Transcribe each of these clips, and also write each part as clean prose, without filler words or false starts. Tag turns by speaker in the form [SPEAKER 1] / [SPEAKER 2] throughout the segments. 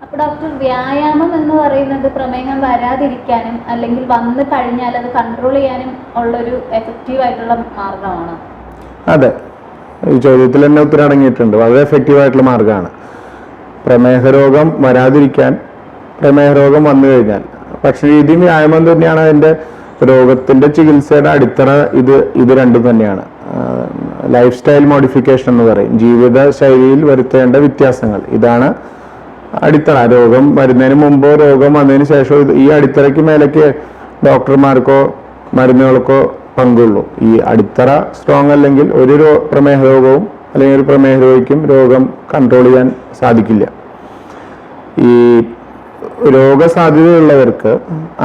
[SPEAKER 1] അപ്പോൾ ഡോക്ടർ, വ്യായാമം എന്ന് പറയുന്നത് പ്രമേഹം വരാതിരിക്കാനും അല്ലെങ്കിൽ വന്നു കഴിഞ്ഞാൽ അത് കൺട്രോൾ ചെയ്യാനും ഉള്ളൊരു എഫക്റ്റീവായിട്ടുള്ള മാർഗമാണ്?
[SPEAKER 2] അതെ, ഈ ചോദ്യത്തിൽ തന്നെ ഉത്തരം അടങ്ങിയിട്ടുണ്ട്. വളരെ എഫക്റ്റീവായിട്ടുള്ള മാർഗമാണ്. പ്രമേഹ രോഗം വരാതിരിക്കാൻ, പ്രമേഹ രോഗം വന്നു കഴിഞ്ഞാൽ ഭക്ഷണരീതിയും വ്യായാമം തന്നെയാണ് അതിൻ്റെ രോഗത്തിൻ്റെ ചികിത്സയുടെ അടിത്തറ. ഇത് രണ്ടും തന്നെയാണ്. ലൈഫ് സ്റ്റൈൽ മോഡിഫിക്കേഷൻ എന്ന് പറയും, ജീവിത ശൈലിയിൽ വരുത്തേണ്ട വ്യത്യാസങ്ങൾ. ഇതാണ് അടിത്തറ. രോഗം വരുന്നതിന് മുമ്പോ രോഗം വന്നതിന് ശേഷമോ ഈ അടിത്തറയ്ക്ക് മേലേക്ക് ഡോക്ടർമാർക്കോ മരുന്നുകൾക്കോ പങ്കുള്ളൂ. ഈ അടിത്തറ സ്ട്രോങ് അല്ലെങ്കിൽ ഒരു പ്രമേഹ രോഗവും അല്ലെങ്കിൽ ഒരു പ്രമേഹ രോഗിക്കും രോഗം കൺട്രോൾ ചെയ്യാൻ സാധിക്കില്ല. ഈ രോഗസാധ്യതയുള്ളവർക്ക്,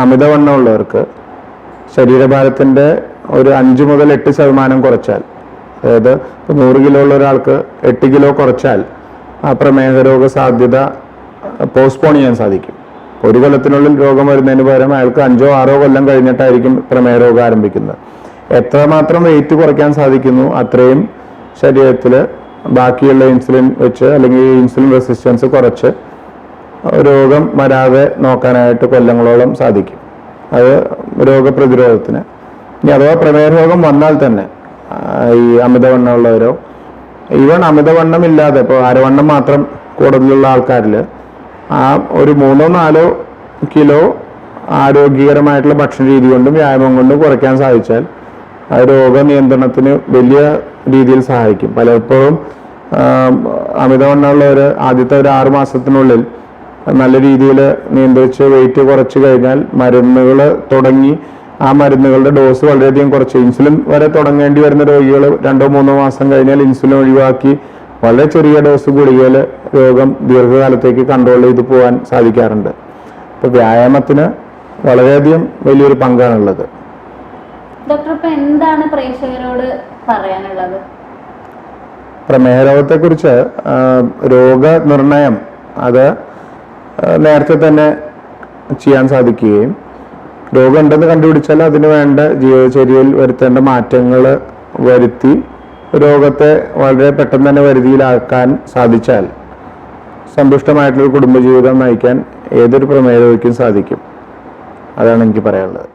[SPEAKER 2] അമിതവണ്ണമുള്ളവർക്ക് ശരീരഭാരത്തിൻ്റെ ഒരു 5 മുതൽ 8% കുറച്ചാൽ, അതായത് 100 കിലോ ഉള്ള ഒരാൾക്ക് 8 കിലോ കുറച്ചാൽ ആ പ്രമേഹ രോഗ സാധ്യത പോസ്റ്റ്പോൺ ചെയ്യാൻ സാധിക്കും. ഒരു കൊല്ലത്തിനുള്ളിൽ രോഗം വരുന്നതിന് പകരം അയാൾക്ക് 5-6 കൊല്ലം കഴിഞ്ഞിട്ടായിരിക്കും പ്രമേഹ രോഗം ആരംഭിക്കുന്നത്. എത്രമാത്രം വെയിറ്റ് കുറയ്ക്കാൻ സാധിക്കുന്നു അത്രയും ശരീരത്തിൽ ബാക്കിയുള്ള ഇൻസുലിൻ വെച്ച് അല്ലെങ്കിൽ ഇൻസുലിൻ റെസിസ്റ്റൻസ് കുറച്ച് രോഗം വരാതെ നോക്കാനായിട്ട് കൊല്ലങ്ങളോളം സാധിക്കും. അത് രോഗപ്രതിരോധത്തിന്. ഇനി അഥവാ പ്രമേഹ രോഗം വന്നാൽ തന്നെ ഈ അമിതവണ്ണമുള്ളവരോ, ഈവൻ അമിതവണ്ണം ഇല്ലാതെ ഇപ്പോൾ അരവണ്ണം മാത്രം കൂടുതലുള്ള ആൾക്കാരിൽ ആ ഒരു 3-4 കിലോ ആരോഗ്യകരമായിട്ടുള്ള ഭക്ഷണ രീതി കൊണ്ടും വ്യായാമം കൊണ്ടും കുറയ്ക്കാൻ സാധിച്ചാൽ അത് രോഗനിയന്ത്രണത്തിന് വലിയ രീതിയിൽ സഹായിക്കും. പലപ്പോഴും അമിതവണ്ണമുള്ളവർ ആദ്യത്തെ ഒരു 6 മാസത്തിനുള്ളിൽ നല്ല രീതിയിൽ നിയന്ത്രിച്ച് വെയിറ്റ് കുറച്ച് കഴിഞ്ഞാൽ മരുന്നുകൾ തുടങ്ങി ആ മരുന്നുകളുടെ ഡോസ് വളരെയധികം കുറച്ച്, ഇൻസുലിൻ വരെ തുടങ്ങേണ്ടി വരുന്ന രോഗികൾ 2-3 മാസം കഴിഞ്ഞാൽ ഇൻസുലിൻ ഒഴിവാക്കി വളരെ ചെറിയ ഡോസ് ഗുളികയിൽ രോഗം ദീർഘകാലത്തേക്ക് കൺട്രോൾ ചെയ്ത് പോകാൻ സാധിക്കാറുണ്ട്. അപ്പോൾ വ്യായാമത്തിന് വളരെയധികം വലിയൊരു പങ്കാണുള്ളത്.
[SPEAKER 1] ഡോക്ടർ, ഇപ്പം എന്താണ് പ്രേക്ഷകരോട് പറയാനുള്ളത്?
[SPEAKER 2] പ്രമേഹ രോഗത്തെക്കുറിച്ച് രോഗനിർണയം അത് നേരത്തെ തന്നെ ചെയ്യാൻ സാധിക്കുകയും രോഗം ഉണ്ടെന്ന് കണ്ടുപിടിച്ചാൽ അതിന് വേണ്ട ജീവിതചര്യയിൽ വരുത്തേണ്ട മാറ്റങ്ങൾ വരുത്തി രോഗത്തെ വളരെ പെട്ടെന്ന് തന്നെ വരുതിയിലാക്കാൻ സാധിച്ചാൽ സന്തുഷ്ടമായിട്ടുള്ളൊരു കുടുംബജീവിതം നയിക്കാൻ ഏതൊരു പ്രമേഹ രോഗിക്കും സാധിക്കും. അതാണ് എനിക്ക് പറയാനുള്ളത്.